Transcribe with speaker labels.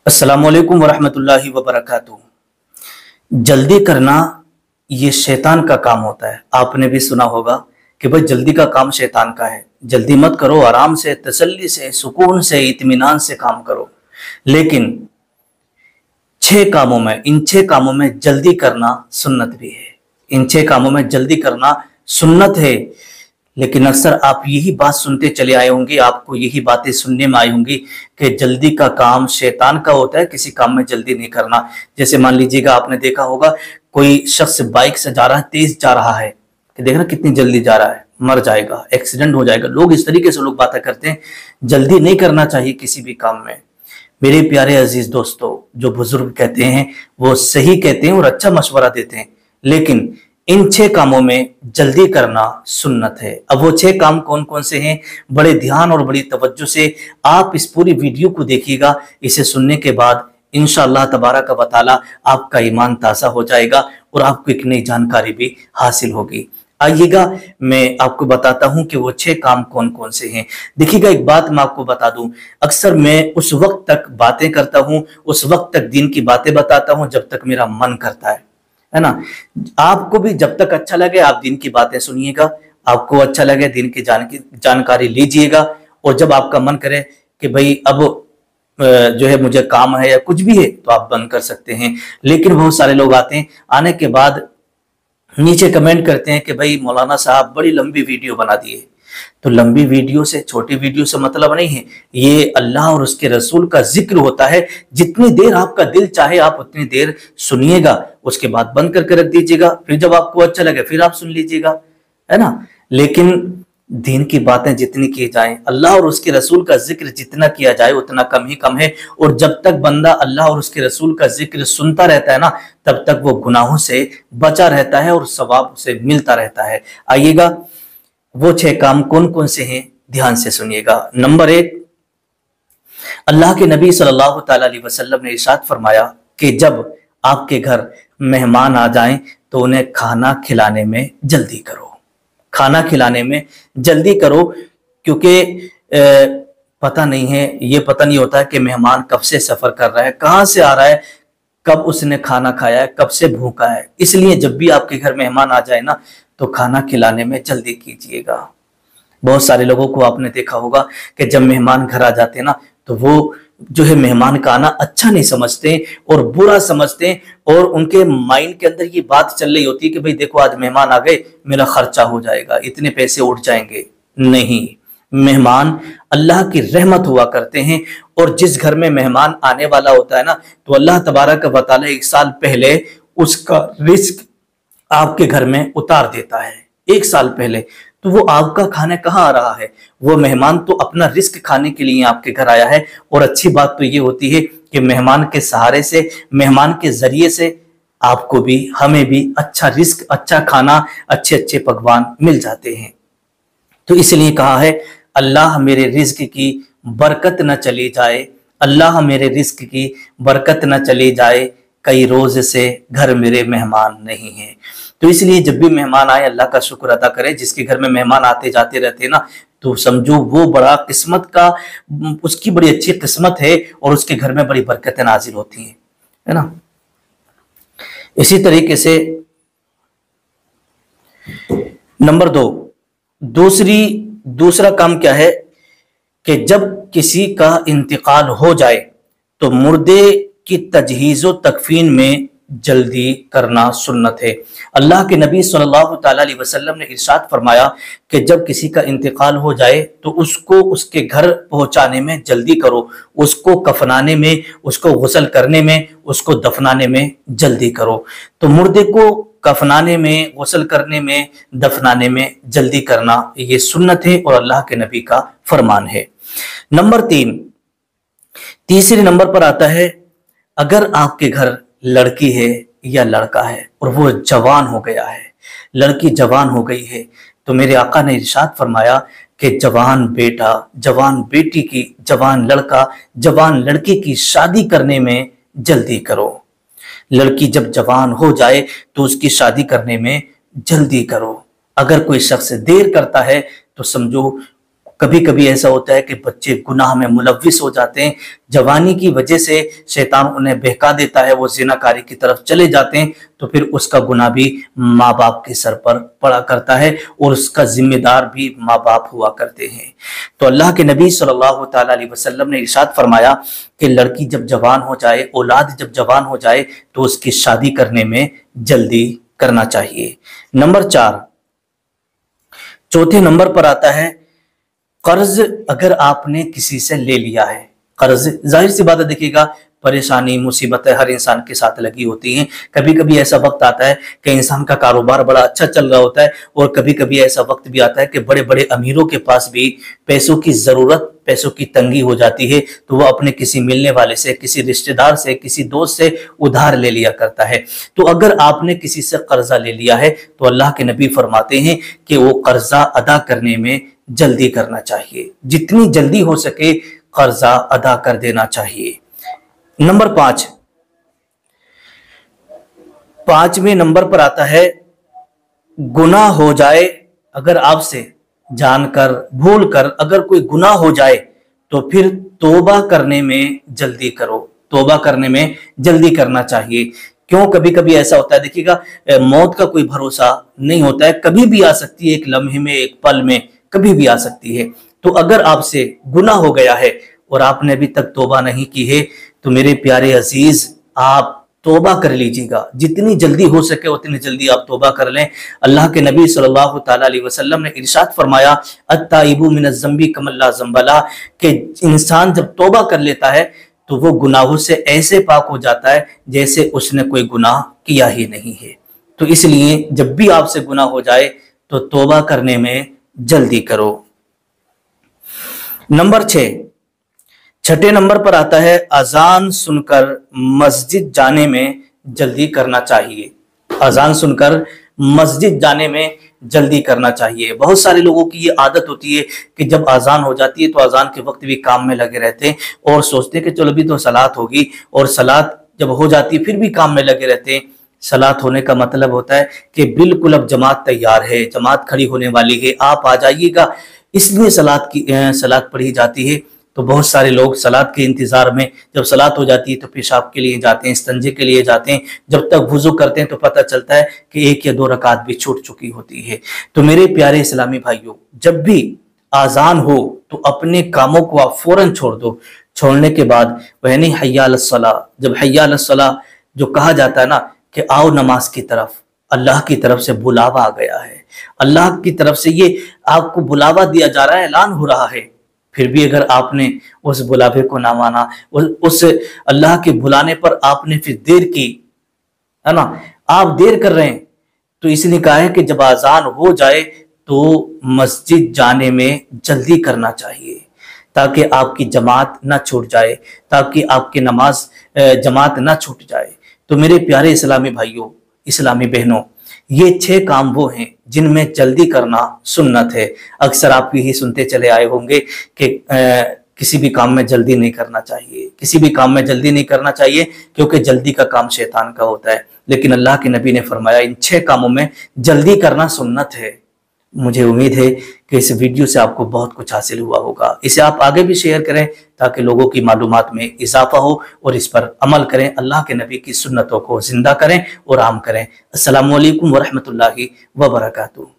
Speaker 1: अस्सलामुअलैकुम वरहमतुल्लाहि वबरकातुहू। जल्दी करना ये शैतान का काम होता है। आपने भी सुना होगा कि भाई जल्दी का काम शैतान का है, जल्दी मत करो, आराम से, तसल्ली से, सुकून से, इत्मीनान से काम करो। लेकिन इन छह कामों में जल्दी करना सुन्नत भी है। इन छह कामों में जल्दी करना सुन्नत है। लेकिन अक्सर आप यही बात सुनते चले आए होंगे, आपको यही बातें सुनने में आई होंगी कि जल्दी का काम शैतान का होता है, किसी काम में जल्दी नहीं करना। जैसे मान लीजिएगा, आपने देखा होगा कोई शख्स बाइक से जा रहा है, तेज जा रहा है, कि देखना कितनी जल्दी जा रहा है, मर जाएगा, एक्सीडेंट हो जाएगा। लोग इस तरीके से लोग बातें करते हैं। जल्दी नहीं करना चाहिए किसी भी काम में। मेरे प्यारे अजीज दोस्तों, जो बुजुर्ग कहते हैं वो सही कहते हैं और अच्छा मशवरा देते हैं। लेकिन इन छह कामों में जल्दी करना सुन्नत है। अब वो छह काम कौन कौन से हैं, बड़े ध्यान और बड़ी तवज्जो से आप इस पूरी वीडियो को देखिएगा। इसे सुनने के बाद इंशाअल्लाह तबारक व तआला आपका ईमान ताज़ा हो जाएगा और आपको एक नई जानकारी भी हासिल होगी। आइएगा, मैं आपको बताता हूं कि वो छह काम कौन कौन से हैं। देखिएगा, एक बात मैं आपको बता दूं, अक्सर मैं उस वक्त तक बातें करता हूं, उस वक्त तक दीन की बातें बताता हूं जब तक मेरा मन करता है ना। आपको भी जब तक अच्छा लगे आप दीन की बातें सुनिएगा, आपको अच्छा लगे दीन की जानकारी लीजिएगा। और जब आपका मन करे कि भाई अब जो है मुझे काम है या कुछ भी है, तो आप बंद कर सकते हैं। लेकिन बहुत सारे लोग आते हैं, आने के बाद नीचे कमेंट करते हैं कि भाई मौलाना साहब बड़ी लंबी वीडियो बना दिए। तो लंबी वीडियो से, छोटी वीडियो से मतलब नहीं है। ये अल्लाह और उसके रसूल का जिक्र होता है। जितनी देर आपका दिल चाहे आप उतनी देर सुनिएगा, उसके बाद बंद करके रख दीजिएगा। फिर जब आपको अच्छा लगे फिर आप सुन लीजिएगा, है ना। लेकिन दीन की बातें जितनी की जाए, अल्लाह और उसके रसूल का जिक्र जितना किया जाए उतना कम ही कम है। और जब तक बंदा अल्लाह और उसके रसूल का जिक्र सुनता रहता है ना, तब तक वो गुनाहों से बचा रहता है और सवाब से मिलता रहता है। आइएगा, वो छह काम कौन कौन से हैं, ध्यान से सुनिएगा। नंबर एक, अल्लाह के नबी सल्लल्लाहु अलैहि वसल्लम ने इरशाद फरमाया कि जब आपके घर मेहमान आ जाएं तो उन्हें खाना खिलाने में जल्दी करो। खाना खिलाने में जल्दी करो, क्योंकि पता नहीं है, ये पता नहीं होता है कि मेहमान कब से सफर कर रहा है, कहां से आ रहा है, कब उसने खाना खाया है, कब से भूखा है। इसलिए जब भी आपके घर मेहमान आ जाए ना, तो खाना खिलाने में जल्दी कीजिएगा। बहुत सारे लोगों को आपने देखा होगा कि जब मेहमान घर आ जाते हैं ना, तो वो जो है मेहमान का आना अच्छा नहीं समझते और बुरा समझते हैं, और उनके माइंड के अंदर ये बात चल रही होती है कि भाई देखो आज मेहमान आ गए, मेरा खर्चा हो जाएगा, इतने पैसे उठ जाएंगे। नहीं, मेहमान अल्लाह की रहमत हुआ करते हैं। और जिस घर में मेहमान आने वाला होता है ना, तो अल्लाह तबारक व तआला एक साल पहले उसका रिस्क आपके घर में उतार देता है। एक साल पहले तो वो आपका खाना कहाँ आ रहा है, वो मेहमान तो अपना रिस्क खाने के लिए आपके घर आया है। और अच्छी बात तो ये होती है कि मेहमान के सहारे से, मेहमान के जरिए से आपको भी, हमें भी अच्छा रिस्क, अच्छा खाना, अच्छे अच्छे पकवान मिल जाते हैं। तो इसलिए कहा है, अल्लाह मेरे रिस्क की बरकत न चली जाए, अल्लाह मेरे रिस्क की बरकत न चली जाए, कई रोज से घर मेरे मेहमान नहीं है। तो इसलिए जब भी मेहमान आए अल्लाह का शुक्र अदा करें। जिसके घर में मेहमान आते जाते रहते हैं ना, तो समझो वो बड़ा किस्मत का, उसकी बड़ी अच्छी किस्मत है और उसके घर में बड़ी बरकतें नाजिल होती हैं, है ना। इसी तरीके से नंबर दो, दूसरा काम क्या है कि जब किसी का इंतकाल हो जाए तो मुर्दे की तजहीज़ो तकफीन में जल्दी करना सुन्नत है। अल्लाह के नबी सल्लल्लाहु अलैहि वसल्लम ने इरशाद फरमाया कि जब किसी का इंतकाल हो जाए तो उसको उसके घर पहुंचाने में जल्दी करो, उसको कफनाने में, उसको गुस्ल करने में, उसको दफनाने में जल्दी करो। तो मुर्दे को कफनाने में, गुस्ल करने में, दफनाने में जल्दी करना ये सुन्नत है और अल्लाह के नबी का फरमान है। नंबर तीसरे नंबर पर आता है, अगर आपके घर लड़की है या लड़का है और वो जवान हो गया है, लड़की जवान हो गई है, तो मेरे आका ने इरशाद फरमाया कि जवान बेटा, जवान बेटी की, जवान लड़का, जवान लड़की की शादी करने में जल्दी करो। लड़की जब जवान हो जाए तो उसकी शादी करने में जल्दी करो। अगर कोई शख्स देर करता है तो समझो कभी कभी ऐसा होता है कि बच्चे गुनाह में मुलव्विस हो जाते हैं, जवानी की वजह से शैतान उन्हें बहका देता है, वो ज़िनाकारी की तरफ चले जाते हैं, तो फिर उसका गुनाह भी माँ बाप के सर पर पड़ा करता है और उसका जिम्मेदार भी माँ बाप हुआ करते हैं। तो अल्लाह के नबी सल्लल्लाहु ताला अलैहि वसल्लम ने इरशाद फरमाया कि लड़की जब जवान हो जाए, औलाद जब जवान हो जाए, तो उसकी शादी करने में जल्दी करना चाहिए। नंबर 4, चौथे नंबर पर आता है कर्ज। अगर आपने किसी से ले लिया है कर्ज, जाहिर सी बात है, देखिएगा परेशानी मुसीबतें हर इंसान के साथ लगी होती हैं। कभी कभी ऐसा वक्त आता है कि इंसान का कारोबार बड़ा अच्छा चल रहा होता है, और कभी कभी ऐसा वक्त भी आता है कि बड़े बड़े अमीरों के पास भी पैसों की जरूरत, पैसों की तंगी हो जाती है, तो वो अपने किसी मिलने वाले से, किसी रिश्तेदार से, किसी दोस्त से उधार ले लिया करता है। तो अगर आपने किसी से कर्जा ले लिया है तो अल्लाह के नबी फरमाते हैं कि वो कर्जा अदा करने में जल्दी करना चाहिए, जितनी जल्दी हो सके कर्जा अदा कर देना चाहिए। नंबर 5, पांचवें नंबर पर आता है गुनाह हो जाए। अगर आपसे जानकर भूलकर अगर कोई गुनाह हो जाए तो फिर तौबा करने में जल्दी करो, तौबा करने में जल्दी करना चाहिए। क्यों? कभी कभी ऐसा होता है, देखिएगा मौत का कोई भरोसा नहीं होता है, कभी भी आ सकती है, एक लम्हे में, एक पल में कभी भी आ सकती है। तो अगर आपसे गुनाह हो गया है और आपने अभी तक तौबा नहीं की है, तो मेरे प्यारे अजीज आप तौबा कर लीजिएगा, जितनी जल्दी हो सके उतनी जल्दी आप तौबा कर लें। अल्लाह के नबी सल्लल्लाहु ताला अलैहि वसल्लम ने इरशाद फरमाया अत्ताइबु मिनज़ ज़म्बि कमल्ला ज़म्बला, कि इंसान जब तौबा कर लेता है तो वो गुनाहों से ऐसे पाक हो जाता है जैसे उसने कोई गुनाह किया ही नहीं है। तो इसलिए जब भी आपसे गुनाह हो जाए तो तौबा करने में जल्दी करो। नंबर 6, छठे नंबर पर आता है अजान सुनकर मस्जिद जाने में जल्दी करना चाहिए। अजान सुनकर मस्जिद जाने में जल्दी करना चाहिए। बहुत सारे लोगों की ये आदत होती है कि जब अजान हो जाती है तो अजान के वक्त भी काम में लगे रहते हैं और सोचते हैं कि चलो अभी तो सलात होगी, और सलात जब हो जाती है फिर भी काम में लगे रहते हैं। सलात होने का मतलब होता है कि बिल्कुल अब जमात तैयार है, जमात खड़ी होने वाली है, आप आ जाइएगा, इसलिए सलात पढ़ी जाती है। तो बहुत सारे लोग सलात के इंतजार में, जब सलात हो जाती है तो पेशाब के लिए जाते हैं, इस्तंजे के लिए जाते हैं, जब तक वुजू करते हैं तो पता चलता है कि 1 या 2 रकात भी छूट चुकी होती है। तो मेरे प्यारे इस्लामी भाइयों, जब भी आजान हो तो अपने कामों को आप फौरन छोड़ दो। छोड़ने के बाद वह नहीं हय्या अलस सलाह, जब हय्या अलस सलाह जो कहा जाता है ना कि आओ नमाज की तरफ, अल्लाह की तरफ से बुलावा आ गया है, अल्लाह की तरफ से ये आपको बुलावा दिया जा रहा है, ऐलान हो रहा है। फिर भी अगर आपने उस बुलावे को ना माना, उस अल्लाह के बुलाने पर आपने फिर देर की, है ना, आप देर कर रहे हैं, तो इसलिए कहा है कि जब आजान हो जाए तो मस्जिद जाने में जल्दी करना चाहिए, ताकि आपकी जमात ना छूट जाए, ताकि आपकी नमाज जमात ना छूट जाए। तो मेरे प्यारे इस्लामी भाइयों, इस्लामी बहनों, ये 6 काम वो हैं जिनमें जल्दी करना सुन्नत है। अक्सर आप यही सुनते चले आए होंगे कि किसी भी काम में जल्दी नहीं करना चाहिए, किसी भी काम में जल्दी नहीं करना चाहिए, क्योंकि जल्दी का काम शैतान का होता है। लेकिन अल्लाह के नबी ने फरमाया इन 6 कामों में जल्दी करना सुन्नत है। मुझे उम्मीद है कि इस वीडियो से आपको बहुत कुछ हासिल हुआ होगा। इसे आप आगे भी शेयर करें ताकि लोगों की मालूमात में इजाफा हो और इस पर अमल करें, अल्लाह के नबी की सुन्नतों को जिंदा करें और आम करें। अस्सलामु अलैकुम व रहमतुल्लाहि व बरकातुहू।